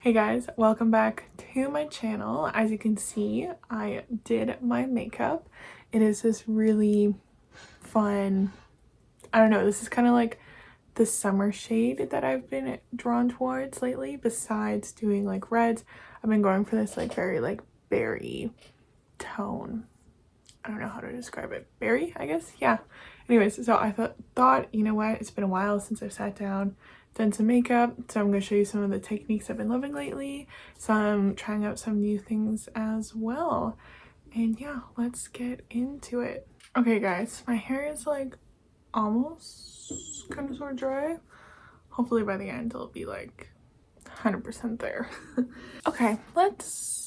Hey guys, welcome back to my channel. As you can see, I did my makeup. It is this really fun, I don't know, this is kind of like the summer shade that I've been drawn towards lately. Besides doing like reds, I've been going for this like very like berry tone. I don't know how to describe it. Berry, I guess? Yeah. Anyways, so I thought, you know what? It's been a while since I've sat down, done some makeup. So I'm going to show you some of the techniques I've been loving lately. So I'm trying out some new things as well. And yeah, let's get into it. Okay guys, my hair is like almost kind of sort of dry. Hopefully by the end it'll be like 100% there. Okay, let's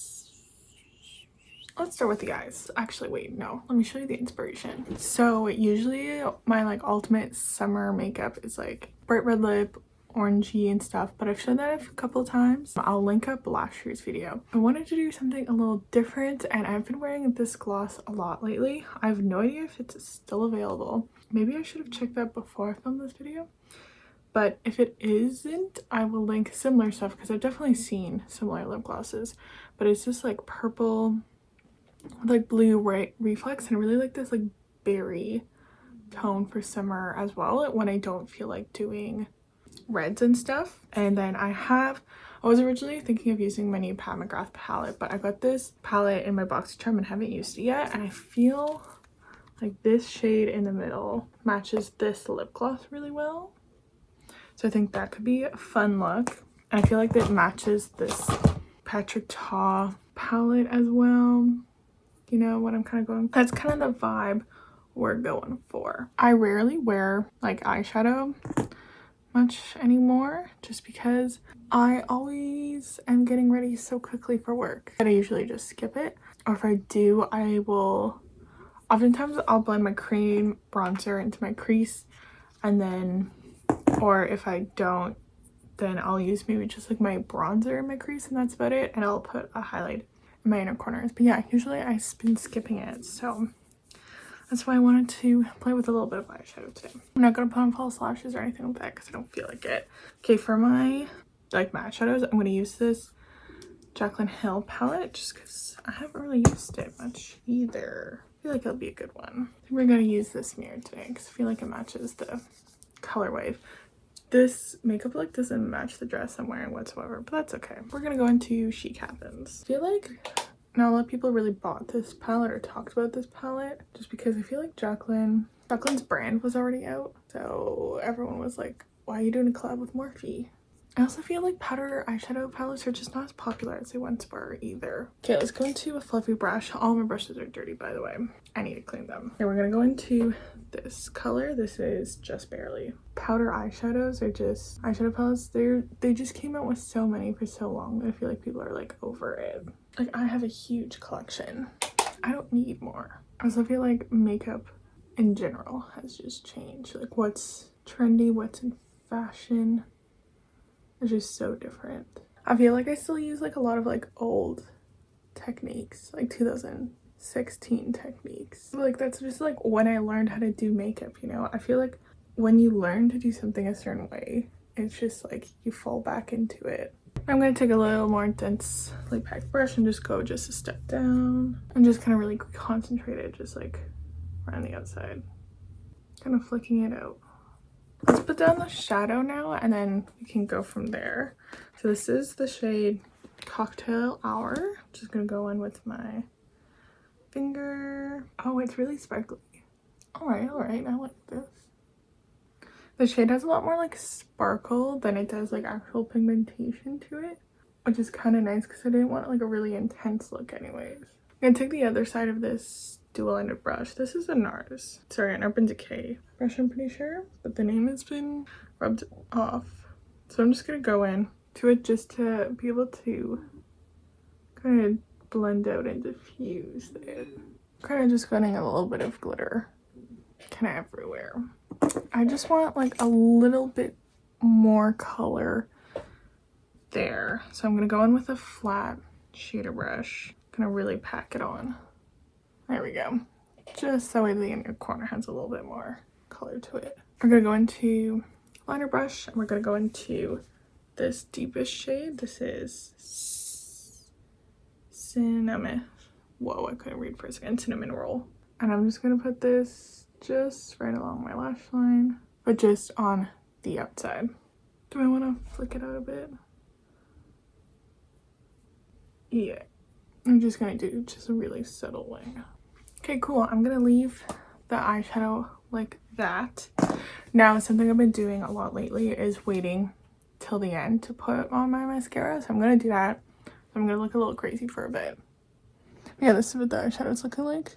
start with the eyes. Actually, wait, no, let me show you the inspiration. So usually my like ultimate summer makeup is like bright red lip, orangey and stuff, but I've shown that a couple of times. I'll link up last year's video. I wanted to do something a little different, and I've been wearing this gloss a lot lately. I have no idea if it's still available. Maybe I should have checked that before I filmed this video, but if it isn't, I will link similar stuff because I've definitely seen similar lip glosses. But it's just like purple, like blue reflex, and I really like this like berry tone for summer as well when I don't feel like doing reds and stuff. And then I was originally thinking of using my new Pat McGrath palette, but I got this palette in my BoxyCharm and haven't used it yet, and I feel like this shade in the middle matches this lip gloss really well, so I think that could be a fun look. And I feel like it matches this Patrick Ta palette as well. You know what I'm kind of going, that's kind of the vibe we're going for. I rarely wear like eyeshadow much anymore just because I always am getting ready so quickly for work that I usually just skip it. Or if I do, oftentimes I'll blend my cream bronzer into my crease, and then, or if I don't, then I'll use maybe just like my bronzer in my crease, and that's about it, and I'll put a highlight in my inner corners. But yeah, usually I've been skipping it, so that's why I wanted to play with a little bit of eyeshadow today. I'm not gonna put on false lashes or anything like that because I don't feel like it. Okay, for my like matte shadows, I'm gonna use this Jaclyn Hill palette just because I haven't really used it much either. I feel like it'll be a good one. I think we're gonna use this mirror today because I feel like it matches the colorway. This makeup look doesn't match the dress I'm wearing whatsoever, but that's okay. We're gonna go into Chic Happens. I feel like not a lot of people really bought this palette or talked about this palette just because I feel like Jaclyn's brand was already out, so everyone was like, why are you doing a collab with Morphe? I also feel like powder eyeshadow palettes are just not as popular as they once were either. Okay, let's go into a fluffy brush. All my brushes are dirty, by the way. I need to clean them. Okay, we're gonna go into this color. This is Just Barely. Powder eyeshadows are just eyeshadow palettes. They just came out with so many for so long that I feel like people are like over it. Like, I have a huge collection. I don't need more. I also feel like makeup in general has just changed. Like, what's trendy, what's in fashion, it's just so different. I feel like I still use like a lot of like old techniques, like 2016 techniques. Like, that's just like when I learned how to do makeup, you know? I feel like when you learn to do something a certain way, it's just like you fall back into it. I'm going to take a little more densely packed brush and just go just a step down and just kind of really concentrate it just like around the outside, kind of flicking it out. Let's put down the shadow now, and then we can go from there. So this is the shade Cocktail Hour. I'm just gonna go in with my finger. Oh, it's really sparkly. All right, I like this. The shade has a lot more like sparkle than it does like actual pigmentation to it, which is kind of nice because I didn't want like a really intense look anyways. I'm gonna take the other side of this dual-ended brush. This is a NARS, sorry, an Urban Decay brush, I'm pretty sure, but the name has been rubbed off. So I'm just gonna go in to it just to be able to kind of blend out and diffuse it. Kind of just getting a little bit of glitter kind of everywhere. I just want like a little bit more color there. So I'm gonna go in with a flat shader brush. Gonna really pack it on. There we go. Just so the inner corner has a little bit more color to it. We're gonna go into liner brush, and we're gonna go into this deepest shade. This is cinnamon. Whoa, I couldn't read for a second. Cinnamon roll. And I'm just gonna put this just right along my lash line, but just on the outside. Do I want to flick it out a bit? Yeah, I'm just gonna do just a really subtle wing. Okay, cool. I'm gonna leave the eyeshadow like that. Now, something I've been doing a lot lately is waiting till the end to put on my mascara. So I'm gonna do that. I'm gonna look a little crazy for a bit. Yeah, this is what the eyeshadow is looking like.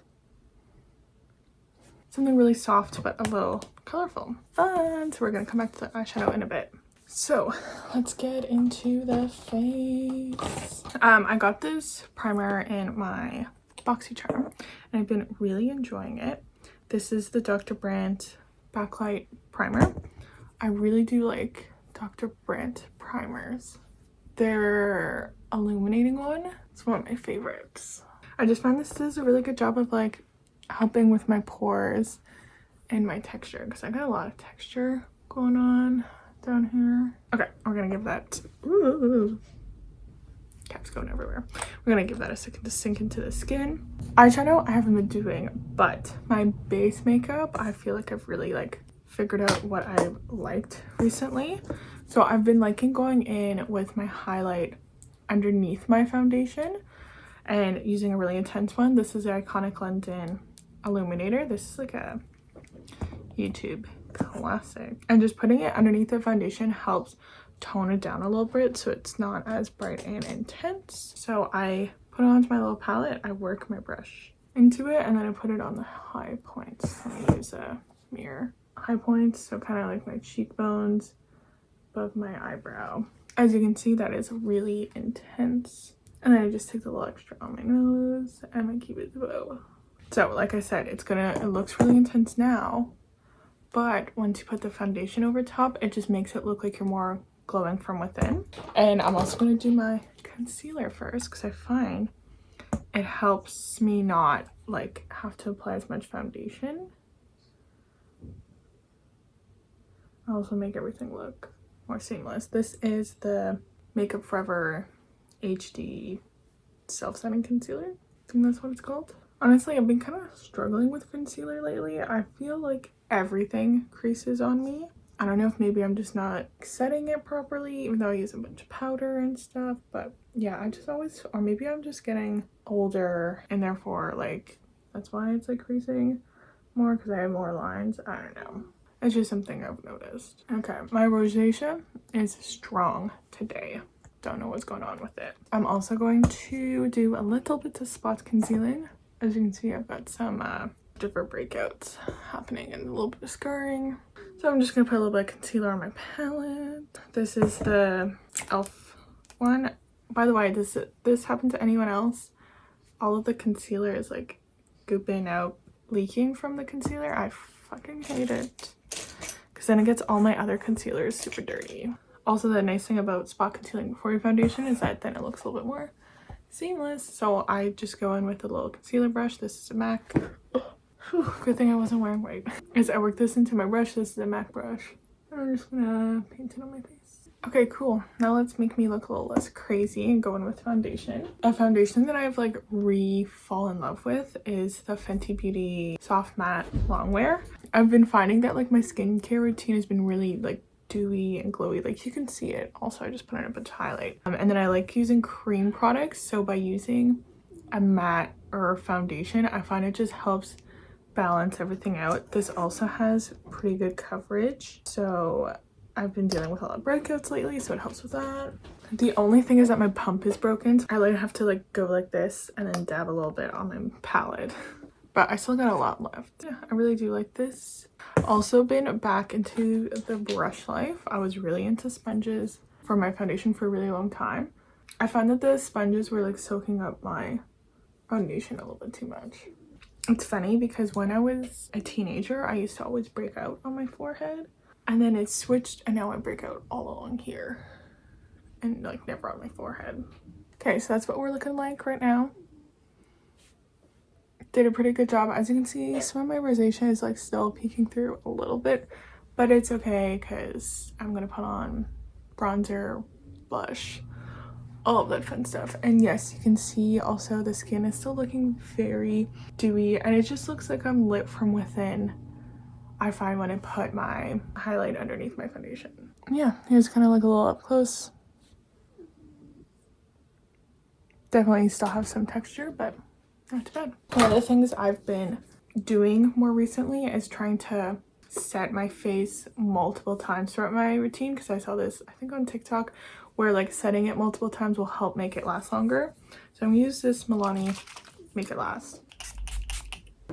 Something really soft but a little colorful. Fun. So we're gonna come back to the eyeshadow in a bit. So let's get into the face. I got this primer in my BoxyCharm and I've been really enjoying it. This is the Dr. Brandt Backlight Primer. I really do like Dr. Brandt primers. Their illuminating one is one of my favorites. I just find this does a really good job of like helping with my pores and my texture, because I got a lot of texture going on down here. Okay, we're gonna give that, ooh, cap's going everywhere. We're gonna give that a second to sink into the skin. Eyeshadow I haven't been doing, but my base makeup I feel like I've really like figured out what I liked recently. So I've been liking going in with my highlight underneath my foundation and using a really intense one. This is the Iconic London Illuminator. This is like a YouTube classic, and just putting it underneath the foundation helps tone it down a little bit so it's not as bright and intense. So I put it onto my little palette, I work my brush into it, and then I put it on the high points. Let me use a mirror. High points, so kind of like my cheekbones, above my eyebrow. As you can see, that is really intense. And then I just take a little extra on my nose and my cupid's bow. So like I said, it looks really intense now, but once you put the foundation over top, it just makes it look like you're more glowing from within. And I'm also going to do my concealer first, because I find it helps me not like have to apply as much foundation. I also make everything look more seamless. This is the Makeup Forever HD self-setting concealer. I think that's what it's called. Honestly, I've been kind of struggling with concealer lately. I feel like everything creases on me. I don't know if maybe I'm just not setting it properly, even though I use a bunch of powder and stuff. But yeah, I just always, or maybe I'm just getting older and therefore like that's why it's like creasing more, because I have more lines. I don't know. It's just something I've noticed. Okay, my rosacea is strong today. Don't know what's going on with it. I'm also going to do a little bit of spot concealing. As you can see, I've got some different breakouts happening and a little bit of scarring. So I'm just gonna put a little bit of concealer on my palette. This is the e.l.f. one. By the way, this happened to anyone else? All of the concealer is like gooping out, leaking from the concealer. I fucking hate it, because then it gets all my other concealers super dirty. Also, the nice thing about spot concealing before your foundation is that then it looks a little bit more seamless. So I just go in with a little concealer brush. This is a MAC. Whew, good thing I wasn't wearing white. As I work this into my brush, this is a MAC brush. And I'm just gonna paint it on my face. Okay, cool. Now let's make me look a little less crazy and go in with foundation. A foundation that I've like fallen in love with is the Fenty Beauty Soft Matte Longwear. I've been finding that like my skincare routine has been really like dewy and glowy, like you can see it. Also, I just put in a bunch of highlight, and then I like using cream products. So by using a matte or foundation, I find it just helps balance everything out. This also has pretty good coverage, so I've been dealing with a lot of breakouts lately, so it helps with that. The only thing is that my pump is broken, so I like have to like go like this and then dab a little bit on my palette. But I still got a lot left. Yeah, I really do like this. Also been back into the brush life. I was really into sponges for my foundation for a really long time. I found that the sponges were like soaking up my foundation a little bit too much. It's funny because when I was a teenager, I used to always break out on my forehead, and then it switched and now I break out all along here and like never on my forehead. Okay, so that's what we're looking like right now. Did a pretty good job. As you can see, some of my rosacea is like still peeking through a little bit, but it's okay because I'm gonna put on bronzer blush, all of that fun stuff. And yes, you can see also the skin is still looking very dewy, and it just looks like I'm lit from within, I find, when I put my highlight underneath my foundation. Yeah, here's kind of like a little up close. Definitely still have some texture, but not too bad. One of the things I've been doing more recently is trying to set my face multiple times throughout my routine, because I saw this, I think, on TikTok, where like setting it multiple times will help make it last longer. So I'm gonna use this Milani Make It Last.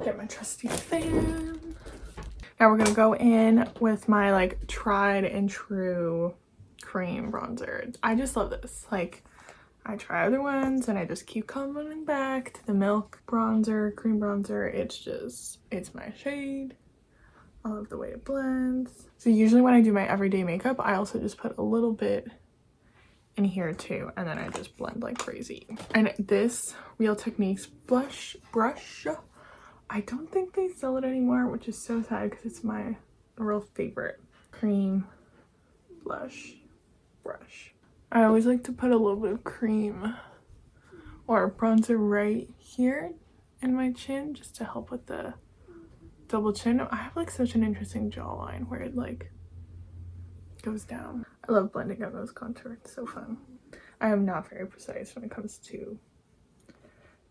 Get my trusty fan. Now we're gonna go in with my like tried and true cream bronzer. I just love this. Like, I try other ones and I just keep coming back to the Milk bronzer, cream bronzer. It's my shade. I love the way it blends. So usually when I do my everyday makeup, I also just put a little bit in here too, and then I just blend like crazy. And this Real Techniques brush, I don't think they sell it anymore, which is so sad because it's my real favorite cream blush brush. I always like to put a little bit of cream or bronzer right here in my chin just to help with the double chin. I have like such an interesting jawline where it like goes down. I love blending out those contours. It's so fun. I am not very precise when it comes to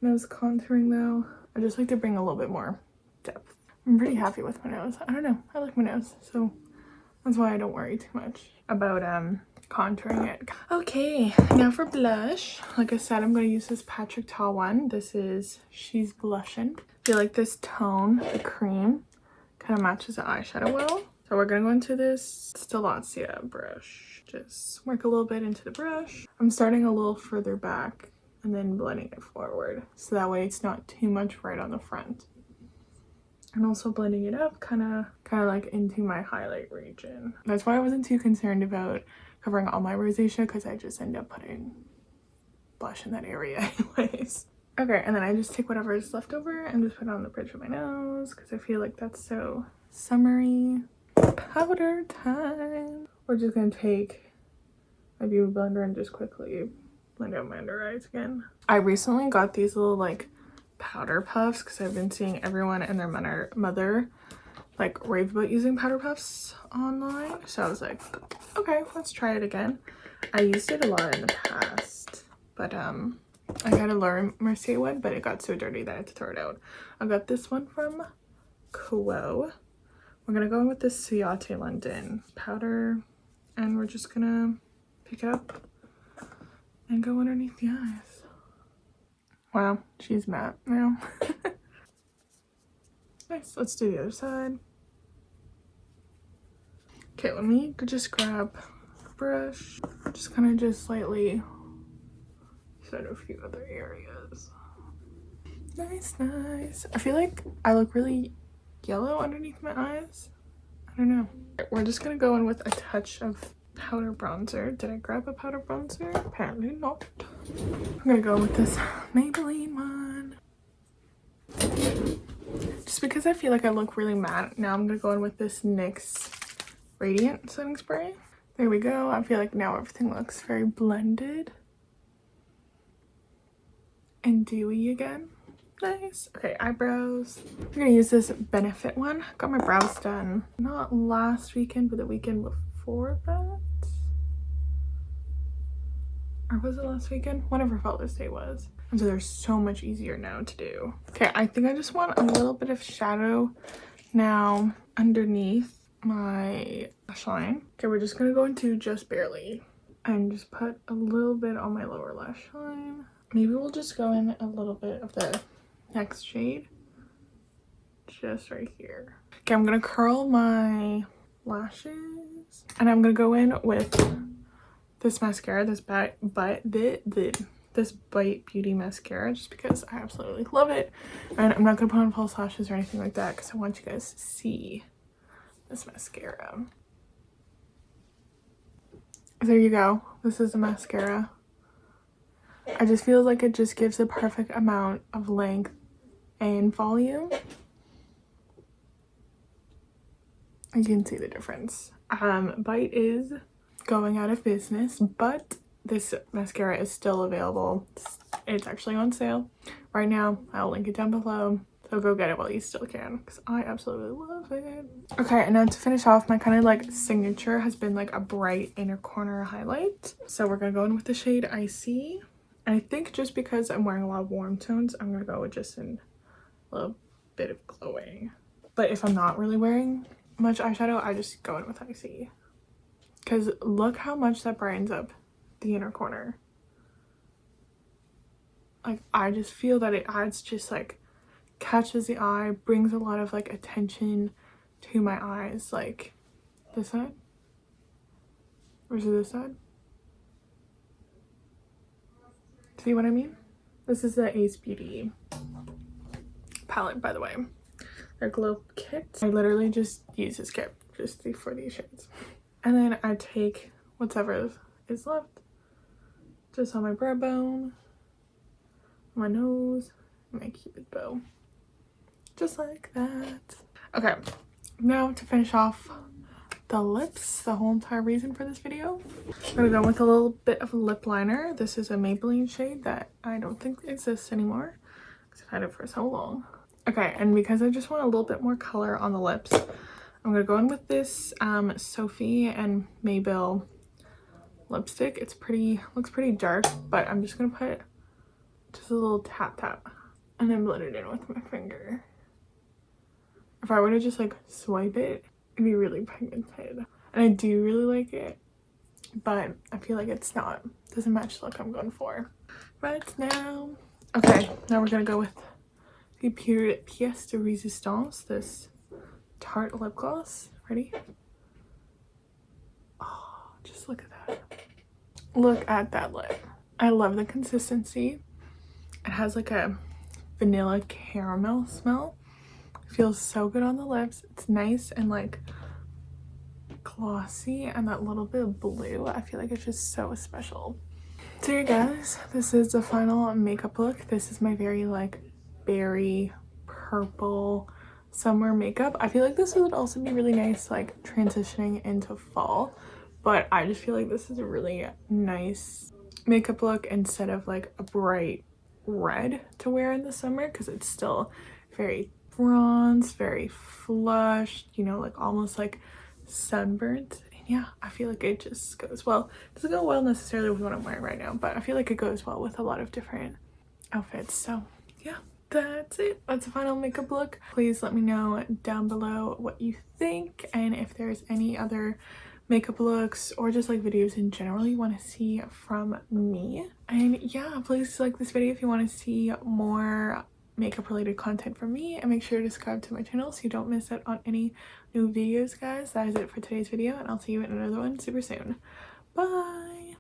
nose contouring though. I just like to bring a little bit more depth. I'm pretty happy with my nose. I don't know, I like my nose, so that's why I don't worry too much about contouring it. Okay, now for blush. Like I said, I'm going to use this Patrick Ta one. This is She's Blushing. I feel like this tone, the cream, kind of matches the eyeshadow well. So we're going to go into this Stellazia brush. Just work a little bit into the brush. I'm starting a little further back and then blending it forward, so that way it's not too much right on the front. And also blending it up kind of like into my highlight region. That's why I wasn't too concerned about covering all my rosacea, because I just end up putting blush in that area anyways. Okay, and then I just take whatever is left over and just put it on the bridge of my nose, because I feel like that's so summery. Powder time. We're just gonna take my beauty blender and just quickly blend out my under eyes again. I recently got these little like powder puffs because I've been seeing everyone and their mother like rave about using powder puffs online. So I was like, okay, let's try it again. I used it a lot in the past, but I had a Laura Mercier one, but it got so dirty that I had to throw it out. I got this one from Glowy. We're gonna go in with this Ciate London powder, and we're just gonna pick it up and go underneath the eyes. Wow, she's matte now. Nice, let's do the other side. Okay, let me just grab a brush. Just kind of just slightly set a few other areas. Nice, nice. I feel like I look really yellow underneath my eyes. I don't know. We're just gonna go in with a touch of powder bronzer. Did I grab a powder bronzer? Apparently not. I'm gonna go with this Maybelline one. Just because I feel like I look really matte. Now I'm gonna go in with this NYX Radiant setting spray. There we go. I feel like now everything looks very blended and dewy again. Nice. Okay, eyebrows. I'm gonna use this Benefit one. Got my brows done not last weekend, but the weekend before that. Or was it last weekend? Whatever Father's Day was. And so they're so much easier now to do. Okay, I think I just want a little bit of shadow now underneath my lash line. Okay, we're just gonna go into Just Barely and just put a little bit on my lower lash line. Maybe we'll just go in a little bit of the next shade just right here. Okay, I'm gonna curl my lashes and I'm gonna go in with this mascara, this Bite Beauty mascara, just because I absolutely love it. And I'm not gonna put on false lashes or anything like that because I want you guys to see this mascara. There you go. This is the mascara. I just feel like it just gives the perfect amount of length and volume. You can see the difference. Bite is going out of business, but this mascara is still available. It's actually on sale right now. I'll link it down below. So go get it while you still can, because I absolutely love it. Okay, and now to finish off, my kind of like signature has been like a bright inner corner highlight. So we're gonna go in with the shade Icy. And I think just because I'm wearing a lot of warm tones, I'm gonna go with just a little bit of glowing. But if I'm not really wearing much eyeshadow, I just go in with Icy. Because look how much that brightens up the inner corner. Like, I just feel that it adds just like catches the eye, brings a lot of like attention to my eyes. Like this side, or is it this side? See what I mean? This is the Ace Beauty palette, by the way. Their glow kit. I literally just use this kit just for these shades, and then I take whatever is left just on my brow bone, my nose, my cupid bow. Just like that. Okay, now to finish off the lips, the whole entire reason for this video, I'm gonna go with a little bit of lip liner. This is a Maybelline shade that I don't think exists anymore because I've had it for so long. Okay, and because I just want a little bit more color on the lips, I'm gonna go in with this Sophie and Maybelline lipstick. It's looks pretty dark, but I'm just gonna put just a little tap and then blend it in with my finger. If I were to just like swipe it, it'd be really pigmented. And I do really like it, but I feel like doesn't match the look I'm going for right now. Okay, now we're gonna go with the Pièce de Résistance, this Tarte lip gloss. Ready? Oh, just look at that. Look at that lip. I love the consistency. It has like a vanilla caramel smell. Feels so good on the lips. It's nice and like glossy, and that little bit of blue, I feel like it's just so special. So you guys, this is the final makeup look. This is my very like berry purple summer makeup. I feel like this would also be really nice like transitioning into fall, but I just feel like this is a really nice makeup look instead of like a bright red to wear in the summer, because it's still very bronze, very flushed, you know, like almost like sunburnt. And yeah, I feel like it just goes well. It doesn't go well necessarily with what I'm wearing right now, but I feel like it goes well with a lot of different outfits. So yeah, that's it. That's the final makeup look. Please let me know down below what you think, and if there's any other makeup looks or just like videos in general you want to see from me. And yeah, please like this video if you want to see more makeup related content from me, and make sure to subscribe to my channel so you don't miss out on any new videos, guys. That is it for today's video, and I'll see you in another one super soon. Bye.